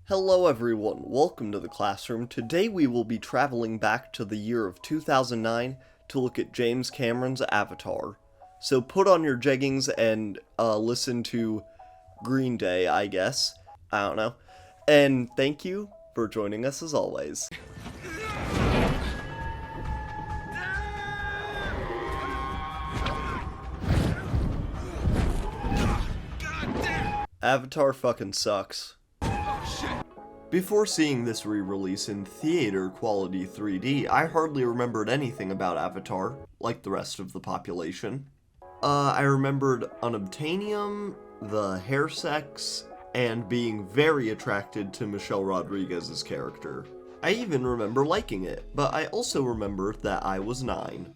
Hello everyone, welcome to the classroom. Today we will be traveling back to the year of 2009 to look at James Cameron's Avatar. So put on your jeggings and listen to Green Day, I guess. I don't know. And thank you for joining us as always. Avatar fucking sucks. Before seeing this re-release in theater quality 3D, I hardly remembered anything about Avatar, like the rest of the population. I remembered Unobtainium, the hair sex, and being very attracted to Michelle Rodriguez's character. I even remember liking it, but I also remember that I was 9.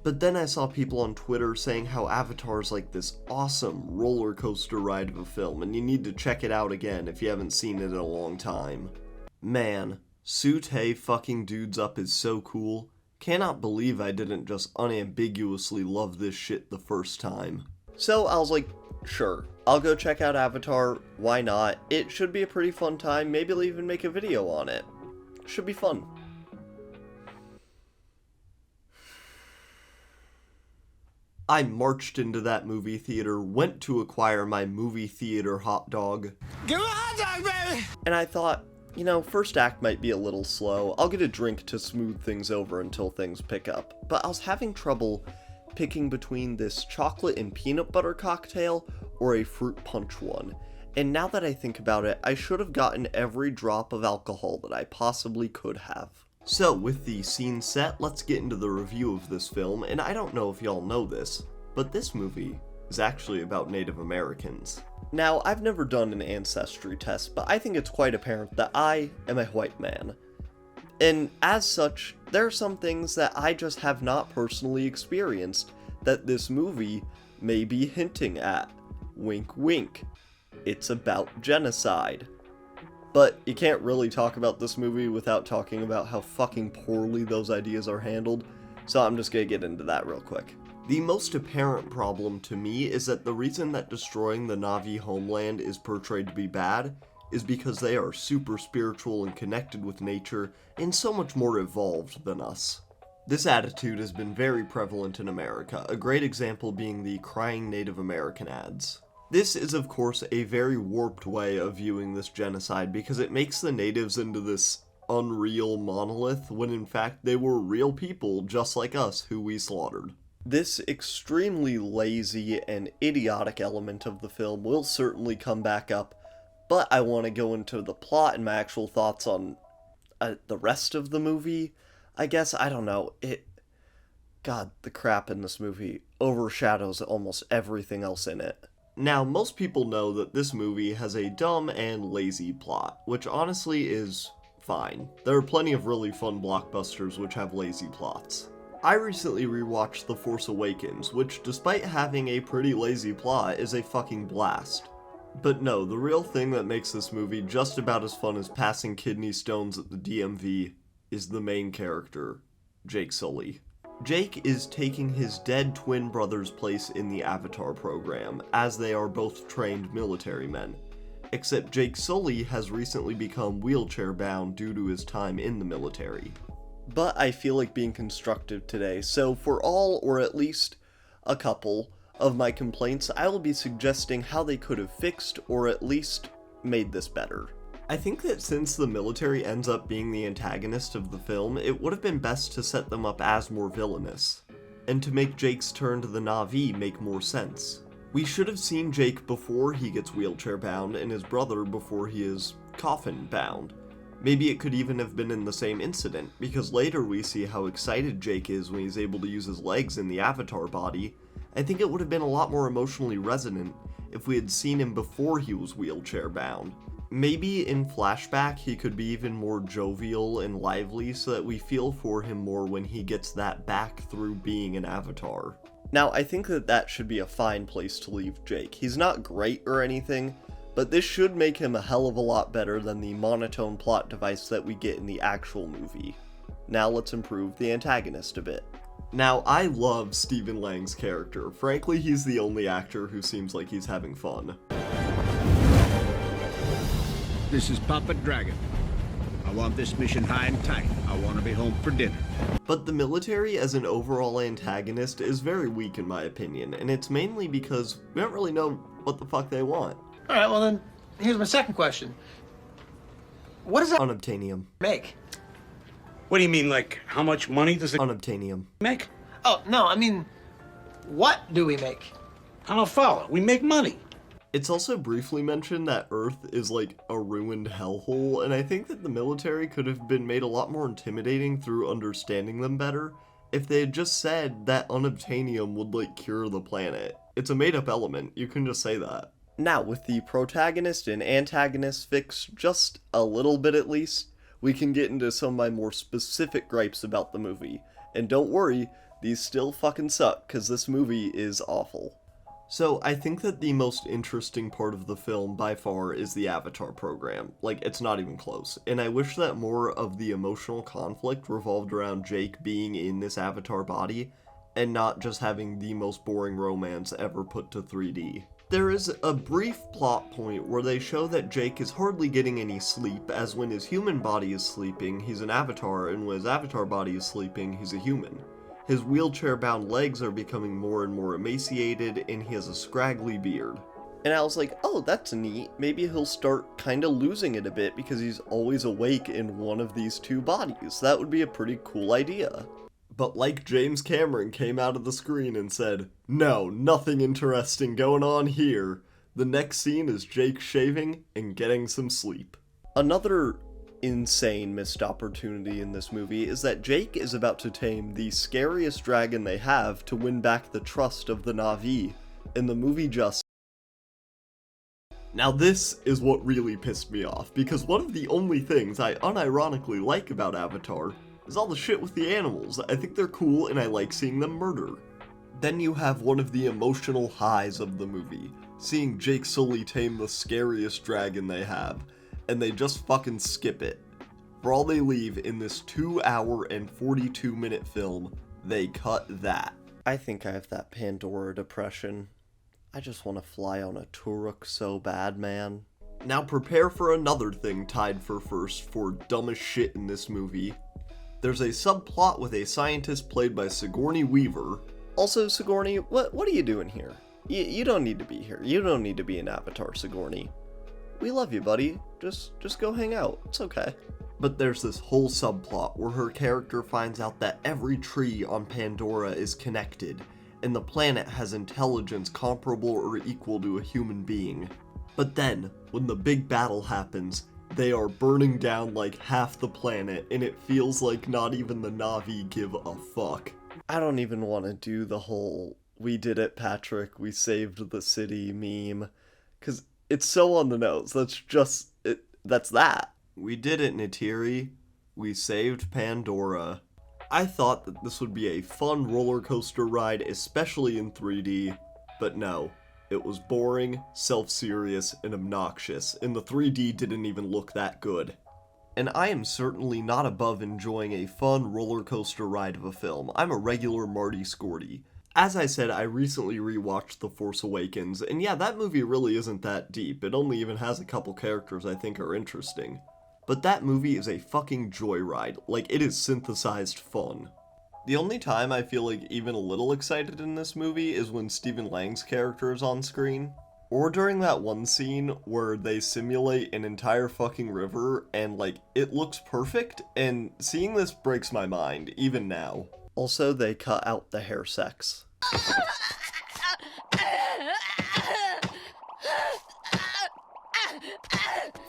But then I saw people on Twitter saying how Avatar's like this awesome roller coaster ride of a film, and you need to check it out again if you haven't seen it in a long time. Man, Sute fucking dudes up is so cool. Cannot believe I didn't just unambiguously love this shit the first time. So I was like, sure, I'll go check out Avatar, why not? It should be a pretty fun time, maybe I'll even make a video on it. Should be fun. I marched into that movie theater, went to acquire my movie theater hot dog. Give me a hot dog, baby! And I thought, you know, first act might be a little slow. I'll get a drink to smooth things over until things pick up. But I was having trouble picking between this chocolate and peanut butter cocktail or a fruit punch one. And now that I think about it, I should have gotten every drop of alcohol that I possibly could have. So, with the scene set, let's get into the review of this film, and I don't know if y'all know this, but this movie is actually about Native Americans. Now, I've never done an ancestry test, but I think it's quite apparent that I am a white man. And as such, there are some things that I just have not personally experienced that this movie may be hinting at. Wink wink. It's about genocide. But you can't really talk about this movie without talking about how fucking poorly those ideas are handled, so I'm just gonna get into that real quick. The most apparent problem to me is that the reason that destroying the Na'vi homeland is portrayed to be bad is because they are super spiritual and connected with nature and so much more evolved than us. This attitude has been very prevalent in America, a great example being the crying Native American ads. This is, of course, a very warped way of viewing this genocide because it makes the natives into this unreal monolith when in fact they were real people just like us who we slaughtered. This extremely lazy and idiotic element of the film will certainly come back up, but I want to go into the plot and my actual thoughts on the rest of the movie. I guess, I don't know, God, the crap in this movie overshadows almost everything else in it. Now, most people know that this movie has a dumb and lazy plot, which honestly is fine. There are plenty of really fun blockbusters which have lazy plots. I recently rewatched The Force Awakens, which despite having a pretty lazy plot is a fucking blast. But no, the real thing that makes this movie just about as fun as passing kidney stones at the DMV is the main character, Jake Sully. Jake is taking his dead twin brother's place in the Avatar program, as they are both trained military men. Except Jake Sully has recently become wheelchair-bound due to his time in the military. But I feel like being constructive today, so for all, or at least a couple, of my complaints, I will be suggesting how they could have fixed, or at least made this better. I think that since the military ends up being the antagonist of the film, it would have been best to set them up as more villainous, and to make Jake's turn to the Na'vi make more sense. We should have seen Jake before he gets wheelchair-bound, and his brother before he is coffin-bound. Maybe it could even have been in the same incident, because later we see how excited Jake is when he's able to use his legs in the Avatar body. I think it would have been a lot more emotionally resonant if we had seen him before he was wheelchair-bound. Maybe in flashback he could be even more jovial and lively so that we feel for him more when he gets that back through being an avatar. Now, I think that should be a fine place to leave Jake. He's not great or anything, but this should make him a hell of a lot better than the monotone plot device that we get in the actual movie. Now let's improve the antagonist a bit. Now, I love Stephen Lang's character. Frankly, he's the only actor who seems like he's having fun. This is Puppet Dragon. I want this mission high and tight. I want to be home for dinner. But the military as an overall antagonist is very weak in my opinion, and it's mainly because we don't really know what the fuck they want. Alright, well then, here's my second question. What does that Unobtainium. make? What do you mean, like, how much money does it Unobtainium. make? Oh, no, I mean, what do we make? I don't follow. We make money. It's also briefly mentioned that Earth is like a ruined hellhole, and I think that the military could have been made a lot more intimidating through understanding them better if they had just said that unobtainium would like cure the planet. It's a made-up element, you can just say that. Now, with the protagonist and antagonist fixed just a little bit at least, we can get into some of my more specific gripes about the movie. And don't worry, these still fucking suck, because this movie is awful. So, I think that the most interesting part of the film, by far, is the Avatar program. Like, it's not even close. And I wish that more of the emotional conflict revolved around Jake being in this Avatar body, and not just having the most boring romance ever put to 3D. There is a brief plot point where they show that Jake is hardly getting any sleep, as when his human body is sleeping, he's an avatar, and when his avatar body is sleeping, he's a human. His wheelchair-bound legs are becoming more and more emaciated, and he has a scraggly beard. And I was like, oh, that's neat. Maybe he'll start kinda losing it a bit because he's always awake in one of these two bodies. That would be a pretty cool idea. But like James Cameron came out of the screen and said, no, nothing interesting going on here. The next scene is Jake shaving and getting some sleep. Another insane missed opportunity in this movie is that Jake is about to tame the scariest dragon they have to win back the trust of the Na'vi, and the movie just... Now this is what really pissed me off, because one of the only things I unironically like about Avatar is all the shit with the animals. I think they're cool and I like seeing them murder. Then you have one of the emotional highs of the movie, seeing Jake Sully tame the scariest dragon they have, and they just fucking skip it. For all they leave in this 2-hour and 42-minute film, they cut that. I think I have that Pandora depression. I just want to fly on a Turok so bad, man. Now prepare for another thing tied for first for dumbest shit in this movie. There's a subplot with a scientist played by Sigourney Weaver. Also, Sigourney, what are you doing here? You don't need to be here. You don't need to be an Avatar, Sigourney. We love you, buddy. Just go hang out. It's okay. But there's this whole subplot where her character finds out that every tree on Pandora is connected, and the planet has intelligence comparable or equal to a human being. But then, when the big battle happens, they are burning down like half the planet, and it feels like not even the Na'vi give a fuck. I don't even want to do the whole, we did it, Patrick, we saved the city meme, because it's so on the nose. That's just, that's that. We did it, Neytiri. We saved Pandora. I thought that this would be a fun roller coaster ride, especially in 3D, but no. It was boring, self-serious, and obnoxious, and the 3D didn't even look that good. And I am certainly not above enjoying a fun roller coaster ride of a film. I'm a regular Marty Scorty. As I said, I recently rewatched The Force Awakens, and yeah, that movie really isn't that deep. It only even has a couple characters I think are interesting. But that movie is a fucking joyride. Like, it is synthesized fun. The only time I feel like even a little excited in this movie is when Stephen Lang's character is on screen. Or during that one scene where they simulate an entire fucking river and like, it looks perfect, and seeing this breaks my mind, even now. Also, they cut out the hair sex.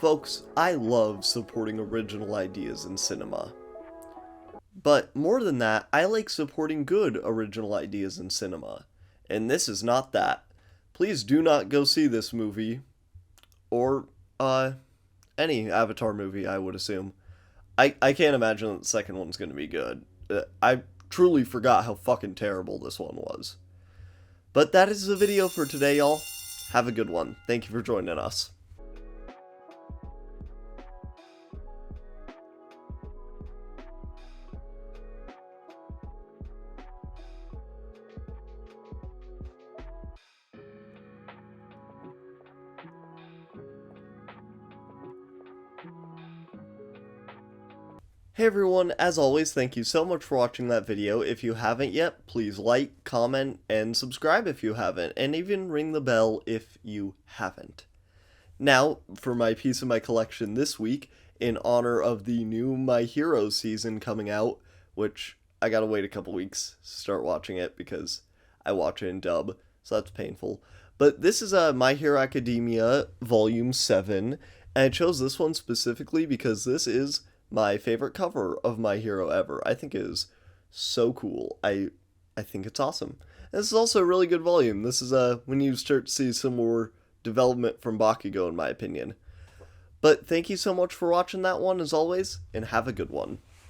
Folks, I love supporting original ideas in cinema. But more than that, I like supporting good original ideas in cinema. And this is not that. Please do not go see this movie. Or, any Avatar movie, I would assume. I can't imagine that the second one's gonna be good. I truly forgot how fucking terrible this one was. But that is the video for today, y'all. Have a good one. Thank you for joining us. Hey everyone, as always, thank you so much for watching that video. If you haven't yet, please like, comment, and subscribe if you haven't, and even ring the bell if you haven't. Now, for my piece of my collection this week, in honor of the new My Hero season coming out, which I gotta wait a couple weeks to start watching it because I watch it in dub, so that's painful. But this is My Hero Academia Volume 7, and I chose this one specifically because this is my favorite cover of My Hero ever. I think it is so cool. I think it's awesome. And this is also a really good volume. This is when you start to see some more development from Bakugo, in my opinion. But thank you so much for watching that one, as always, and have a good one.